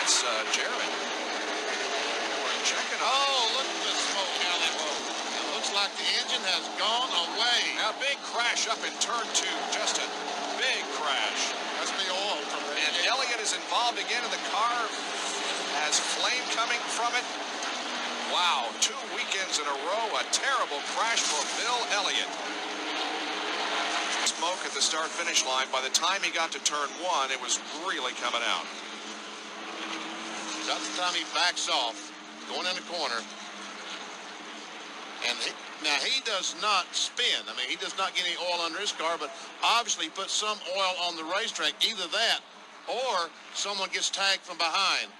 That's Jeremy. We're checking on. Oh, look at the smoke, Elliott. It looks like the engine has gone away. Now, big crash up in turn 2. Just a big crash. That's the oil from the And Elliott is involved again in the car. Has flame coming from it. Wow, 2 weekends in a row. A terrible crash for Bill Elliott. Smoke at the start-finish line. By the time he got to turn 1, it was really coming out. About the time he backs off, going in the corner. And now he does not spin. I mean, he does not get any oil under his car, but obviously he puts some oil on the racetrack. Either that or someone gets tagged from behind.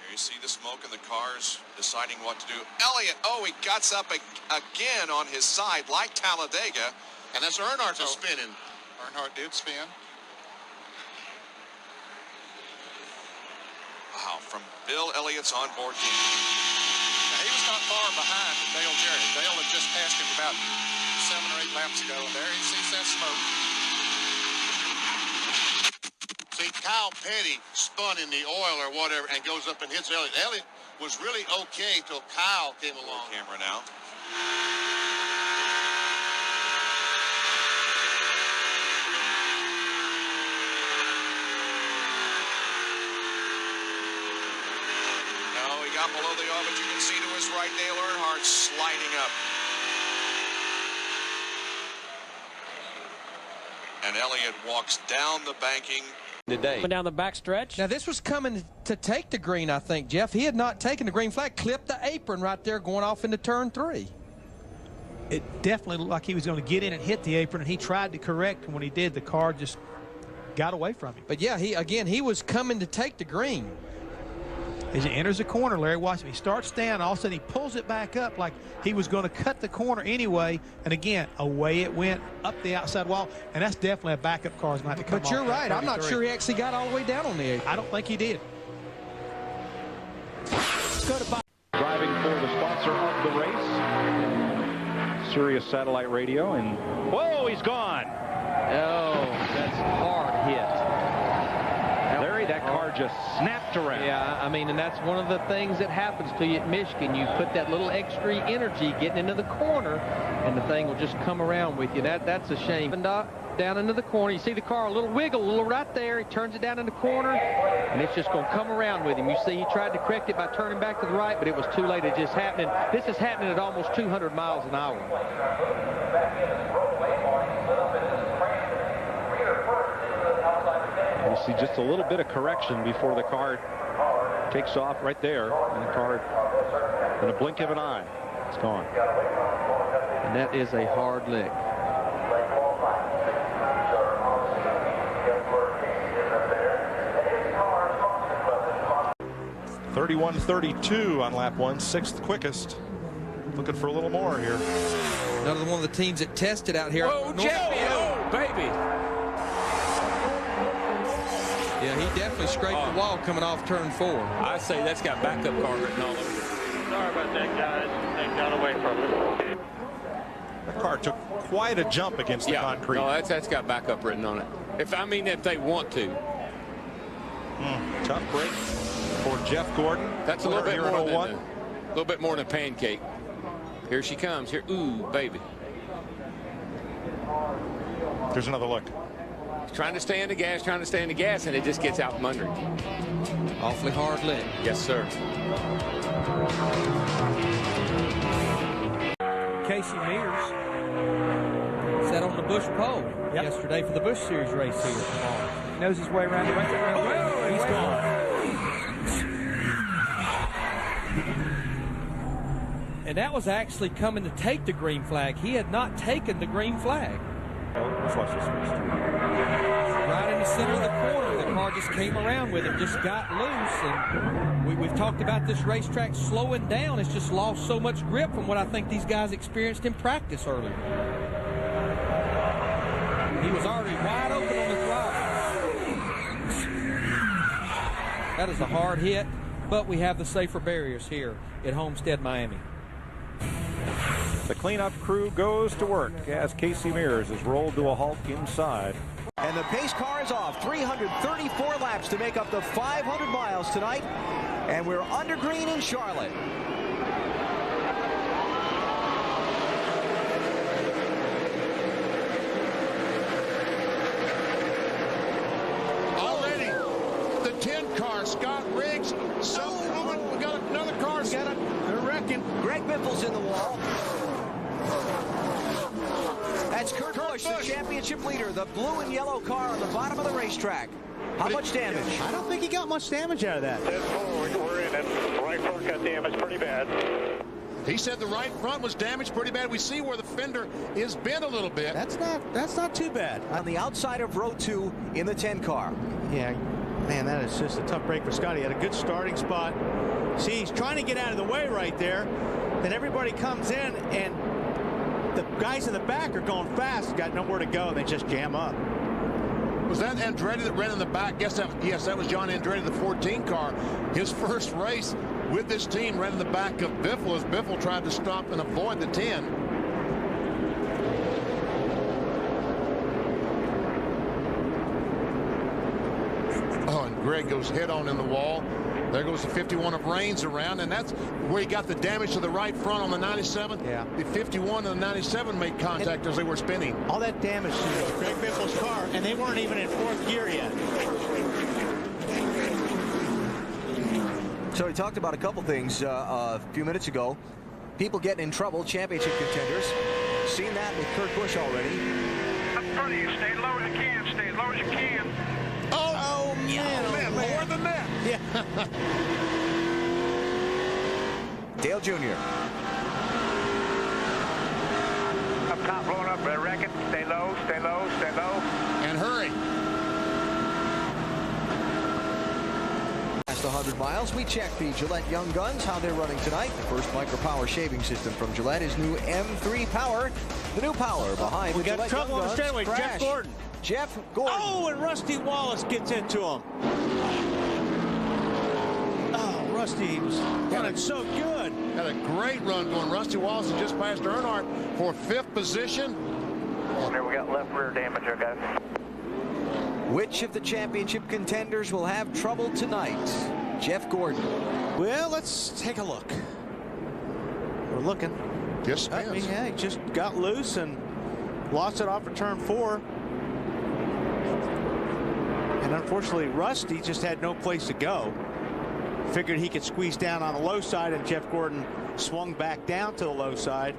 Here you see the smoke in the cars deciding what to do. Elliott, oh, he guts up again on his side like Talladega. And that's Earnhardt that's spinning. Earnhardt did spin. Wow, from Bill Elliott's onboard team. Now, he was not far behind Dale Jarrett. Dale had just passed him about 7 or 8 laps ago, and there he sees that smoke. See, Kyle Petty spun in the oil or whatever and goes up and hits Elliott. Elliott was really okay till Kyle came along. Camera now. Got below the oil, but you can see to his right Dale Earnhardt sliding up. And Elliott walks down the banking today. Down the backstretch. Now this was coming to take the green, I think, Jeff. He had not taken the green flag, clipped the apron right there going off into turn 3. It definitely looked like he was going to get in and hit the apron, and he tried to correct, and when he did, the car just got away from him. But yeah, he was coming to take the green. As he enters the corner, Larry, watch him. He starts down, all of a sudden he pulls it back up like he was going to cut the corner anyway, and again, away it went up the outside wall, and that's definitely a backup car. Going to come but you're right. I'm not sure he actually got all the way down on the apron. I don't think he did. Driving for the sponsor of the race, Sirius Satellite Radio, and whoa, he's gone. Oh, that's hard hit. Larry, that car just snapped around. Yeah, I mean, and that's one of the things that happens to you at Michigan. You put that little extra energy getting into the corner, and the thing will just come around with you. That's a shame. Down into the corner, you see the car a little wiggle, a little right there. He turns it down in the corner, and it's just going to come around with him. You see, he tried to correct it by turning back to the right, but it was too late. It's just happening. This is happening at almost 200 miles an hour. You see just a little bit of correction before the car takes off right there, and the car, in a blink of an eye, it's gone. And that is a hard lick. .31.32 on lap 1, 6th quickest. Looking for a little more here. Another one of the teams that tested out here. Whoa, champion! Oh, baby! Yeah, he definitely scraped the wall coming off turn 4. I say that's got backup car written all over it. Sorry about that, guys. They got away from us. That car took quite a jump against the concrete. No, that's got backup written on it. If they want to. Tough break for Jeff Gordon. That's a little bit more than a pancake. Here she comes. Here, ooh, baby. There's another look. Trying to stay in the gas, and it just gets out from under. Awfully hard lick. Yes, sir. Casey Mears sat on the Busch pole yesterday for the Busch Series race here. Knows his way around the race. Oh, he's gone. And that was actually coming to take the green flag. He had not taken the green flag. Let's watch this first. Right in the center of the corner, the car just came around with him, just got loose. And we've talked about this racetrack slowing down. It's just lost so much grip from what I think these guys experienced in practice earlier. He was already wide open on the throttle. That is a hard hit, but we have the safer barriers here at Homestead, Miami. The cleanup crew goes to work as Casey Mears is rolled to a halt inside. And the pace car is off. 334 laps to make up the 500 miles tonight. And we're under green in Charlotte. Already, the 10 car, Scott Riggs. We got another car. We got a wrecking. Greg Biffle's in the wall. That's Kurt Busch, the championship leader, the blue and yellow car on the bottom of the racetrack. How much damage? I don't think he got much damage out of that. We're in it. Right front got damaged pretty bad. He said the right front was damaged pretty bad. We see where the fender is bent a little bit. That's not too bad. On the outside of row 2 in the 10 car. Yeah, man, that is just a tough break for Scott. He had a good starting spot. See, he's trying to get out of the way right there. Then everybody comes in, and the guys in the back are going fast, got nowhere to go, and they just jam up. Was that Andretti that ran in the back? Yes, that was John Andretti, the 14 car. His first race with this team ran in the back of Biffle as Biffle tried to stop and avoid the 10. Oh, and Greg goes head on in the wall. There goes the 51 of Reigns around, and that's where he got the damage to the right front on the 97. Yeah. The 51 and the 97 made contact as they were spinning. All that damage to Greg Biffle's car, and they weren't even in 4th gear yet. So he talked about a couple things a few minutes ago. People getting in trouble, championship contenders. Seen that with Kurt Busch already. Up front of you. Stay low as you can. Stay as low as you can. Oh man, more than that. Yeah. Dale Jr. Up top, blowing up, wrecking. Stay low, stay low, stay low. And hurry. Past 100 miles, we check the Gillette Young Guns, how they're running tonight. The first micro power shaving system from Gillette is new M3 Power. The new power behind We the got Gillette trouble Young on the Guns. straightaway. Crash. Jeff Gordon. Jeff Gordon. Oh, and Rusty Wallace gets into him. Oh, Rusty was running so good. Had a great run going. Rusty Wallace just passed Earnhardt for 5th position. There we got left rear damage, okay. Which of the championship contenders will have trouble tonight? Jeff Gordon. Well, let's take a look. We're looking. Just I mean, yeah, he just got loose and lost it off of turn 4. And unfortunately, Rusty just had no place to go. Figured he could squeeze down on the low side, and Jeff Gordon swung back down to the low side.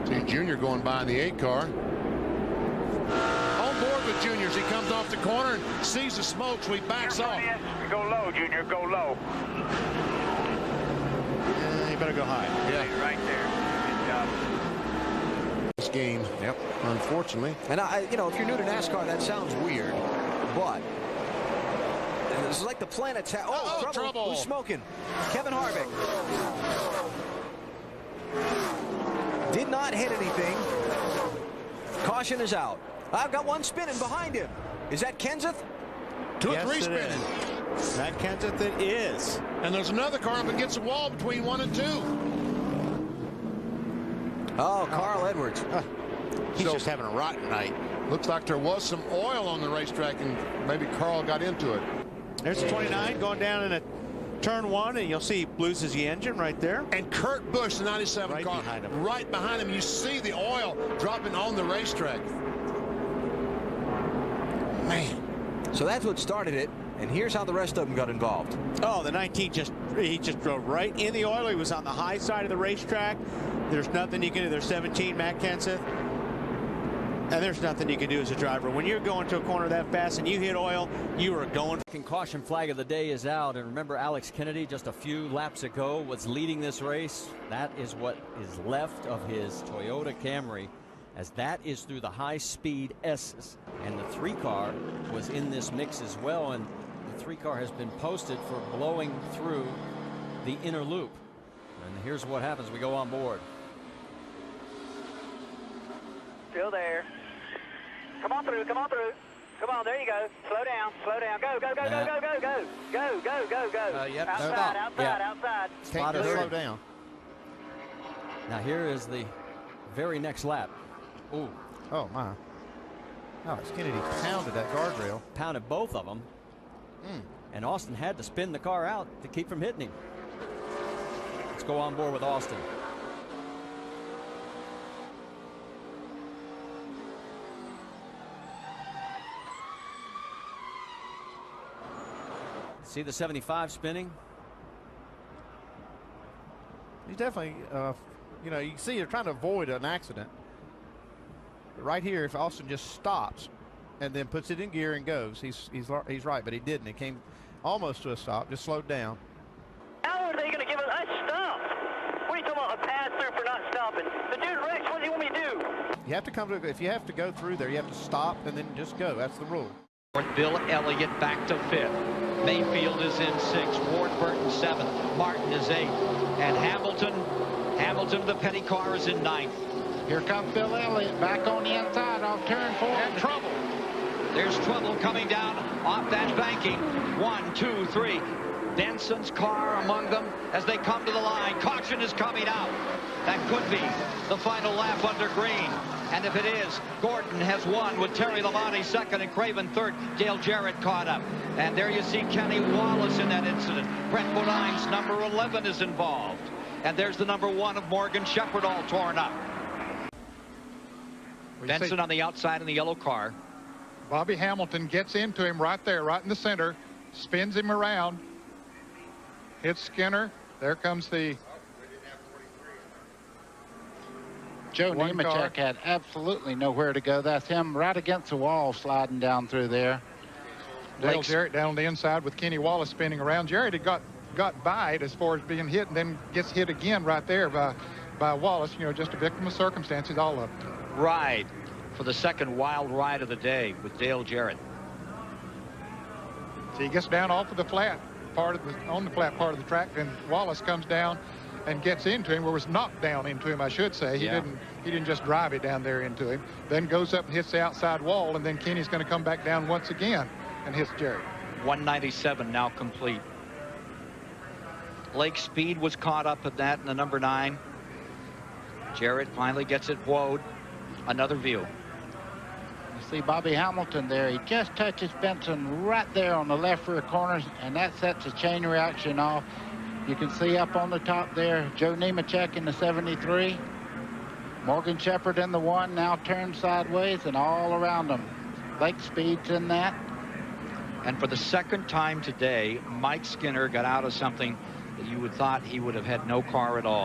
See Junior going by in the 8 car. On board with Junior as he comes off the corner and sees the smoke, so he backs off. Go low, Junior, go low. You better go high. Yeah, right there. Good job. This game, yep, unfortunately. And you know, if you're new to NASCAR, that sounds weird, but this is like the planet. Oh, trouble. Who's smoking? Kevin Harvick. Did not hit anything. Caution is out. I've got one spinning behind him. Is that Kenseth? 2 or 3 spinning. That Kenseth it is. And there's another car up against the wall between 1 and 2. Oh, Carl Edwards. He's just having a rotten night. Looks like there was some oil on the racetrack, and maybe Carl got into it. There's the 29 going down in a turn 1, and you'll see he loses the engine right there. And Kurt Busch, the 97 right car, behind him. right behind him. You see the oil dropping on the racetrack. Man. So that's what started it, and here's how the rest of them got involved. Oh, the 19 he just drove right in the oil. He was on the high side of the racetrack. There's nothing you can do. There's 17, Matt Kenseth. And there's nothing you can do as a driver. When you're going to a corner that fast and you hit oil, you are going. Caution flag of the day is out. And remember, Alex Kennedy just a few laps ago was leading this race. That is what is left of his Toyota Camry, as that is through the high-speed S's. And the 3 car was in this mix as well. And the 3 car has been posted for blowing through the inner loop. And here's what happens. We go on board. Still there. Come on through, come on through. Come on, there you go. Slow down, slow down. Go, go, go, go, go, go, go. Go, go, go, go. Yep. Outside, outside, outside. Can't just slow down. Now here is the very next lap. Ooh. Oh, my. Alex Kennedy pounded that guardrail. Pounded both of them. And Austin had to spin the car out to keep from hitting him. Let's go on board with Austin. See the 75 spinning? He's definitely, you know, you can see they're trying to avoid an accident. But right here, if Austin just stops and then puts it in gear and goes, he's right, but he didn't. It came almost to a stop, just slowed down. How are they going to give us a stop? What are you talking about, a pass through for not stopping? The dude Rex, what do you want me to do? You have to come to, if you have to go through there, you have to stop and then just go. That's the rule. Bill Elliott back to 5th. Mayfield is in 6th. Ward Burton 7th. Martin is 8th. And Hamilton, the petty car, is in 9th. Here comes Bill Elliott back on the inside off turn 4. And trouble. There's trouble coming down off that banking. 1, 2, 3. Benson's car among them as they come to the line. Caution is coming out. That could be the final lap under green. And if it is, Gordon has won with Terry Labonte second and Craven third. Dale Jarrett caught up. And there you see Kenny Wallace in that incident. Brent Bodine's number 11 is involved. And there's the number 1 of Morgan Shepherd all torn up. Benson on the outside in the yellow car. Bobby Hamilton gets into him right there, right in the center, spins him around, hits Skinner. There comes the Joe Nemechek had absolutely nowhere to go. That's him right against the wall sliding down through there. Dale Jarrett down on the inside with Kenny Wallace spinning around. Jarrett had got by it as far as being hit, and then gets hit again right there by Wallace. You know, just a victim of circumstances, all of them. Ride for the second wild ride of the day with Dale Jarrett. So he gets down off of the flat part of on the flat part of the track, and Wallace comes down and gets into him, or was knocked down into him, I should say. He didn't just drive it down there into him. Then goes up and hits the outside wall, and then Kenny's going to come back down once again and hits Jarrett. 197 now complete. Lake Speed was caught up at that in the number 9. Jarrett finally gets it woed. Another view. You see Bobby Hamilton there. He just touches Benson right there on the left rear corners, and that sets a chain reaction off. You can see up on the top there, Joe Nemechek in the 73. Morgan Shepherd in the 1, now turned sideways, and all around them. Lake Speed's in that. And for the second time today, Mike Skinner got out of something that you would thought he would have had no car at all.